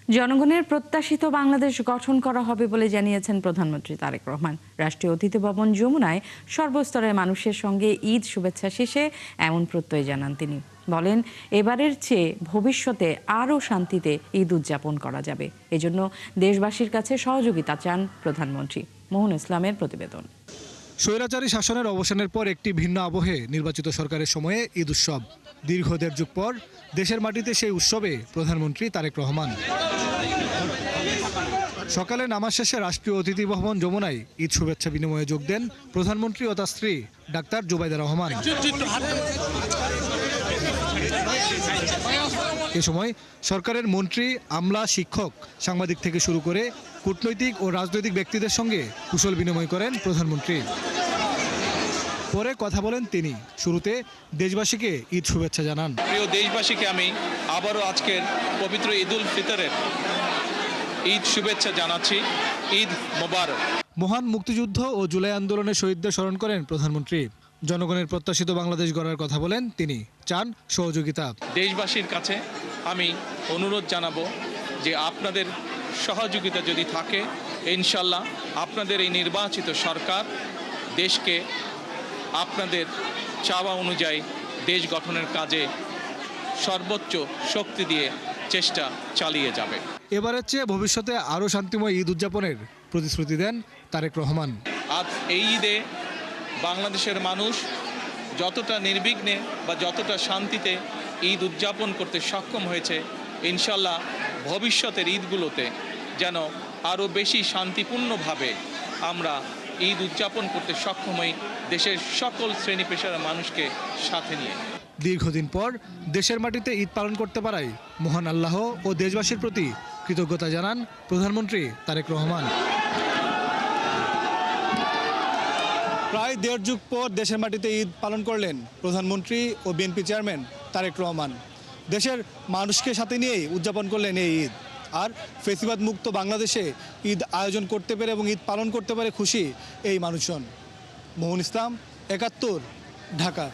জনগণের প্রত্যাশিত বাংলাদেশ গঠন করা হবে বলে জানিয়েছেন প্রধানমন্ত্রী তারেক রহমান। রাষ্ট্রীয় অতিথি ভবন যমুনায় সর্বস্তরের মানুষের সঙ্গে ঈদ শুভেচ্ছা শেষে এমন প্রত্যয় জানান তিনি। বলেন, এবারের চেয়ে ভবিষ্যতে আরও শান্তিতে ঈদ উদযাপন করা যাবে। এজন্য দেশবাসীর কাছে সহযোগিতা চান প্রধানমন্ত্রী। মোহন ইসলামের প্রতিবেদন। স্বৈরাচারী শাসনের অবসানের পর একটি ভিন্ন আবহে নির্বাচিত সরকারের সময়ে ঈদ উৎসব। দীর্ঘ দেড় যুগ পর দেশের মাটিতে সেই উৎসবে প্রধানমন্ত্রী তারেক রহমান। সকালে নামাজ শেষে রাষ্ট্রীয় অতিথি ভবন যমুনায় ঈদ শুভেচ্ছা বিনিময়ে যোগ দেন প্রধানমন্ত্রী ও তার স্ত্রী ডাক্তার জুবাইদা রহমান। এ সময় সরকারের মন্ত্রী, আমলা, শিক্ষক, সাংবাদিক থেকে শুরু করে কূটনৈতিক ও রাজনৈতিক ব্যক্তিদের সঙ্গে কুশল বিনিময় করেন প্রধানমন্ত্রী। পরে কথা বলেন তিনি। শুরুতে দেশবাসীকে ঈদ শুভেচ্ছা জানান। প্রিয় দেশবাসীকে আমি আবারও আজকের পবিত্র ঈদ উল ফিতরের ঈদ শুভেচ্ছা জানাচ্ছি। ঈদ মোবারক। মহান মুক্তিযুদ্ধ ও জুলাই আন্দোলনের শহীদদের স্মরণ করেন প্রধানমন্ত্রী। জনগণের প্রত্যাশিত বাংলাদেশ গড়ার কথা বলেন তিনি। চান সহযোগিতা। দেশবাসীর কাছে আমি অনুরোধ জানাবো যে আপনাদের সহযোগিতা যদি থাকে, ইনশাল্লাহ আপনাদের এই নির্বাচিত সরকার দেশকে আপনাদের চাওয়া অনুযায়ী দেশ গঠনের কাজে সর্বোচ্চ শক্তি দিয়ে চেষ্টা চালিয়ে যাবে। এবারের চেয়ে ভবিষ্যতে আরও শান্তিময় ঈদ উদযাপনের প্রতিশ্রুতি দেন তারেক রহমান। আজ এই ঈদে বাংলাদেশের মানুষ যতটা নির্বিঘ্নে বা যতটা শান্তিতে ঈদ উদযাপন করতে সক্ষম হয়েছে, ইনশাল্লাহ ভবিষ্যতের ঈদগুলোতে যেন আরও বেশি শান্তিপূর্ণভাবে আমরা ঈদ উদযাপন করতে সক্ষম হই, দেশের সকল শ্রেণী পেশার মানুষকে সাথে নিয়ে। দীর্ঘদিন পর দেশের মাটিতে ঈদ পালন করতে পারায় মহান আল্লাহ ও দেশবাসীর প্রতি কৃতজ্ঞতা জানান প্রধানমন্ত্রী তারেক রহমান। প্রায় দেড় যুগ পর দেশের মাটিতে ঈদ পালন করলেন প্রধানমন্ত্রী ও বিএনপি চেয়ারম্যান তারেক রহমান। দেশের মানুষকে সাথে নিয়েই উদযাপন করলেন এই ঈদ। আর ফেসিবাদ মুক্ত বাংলাদেশে ঈদ আয়োজন করতে পেরে এবং ঈদ পালন করতে পারে খুশি এই মানুষজন। মোহন ইসলাম, ৭১, ঢাকা।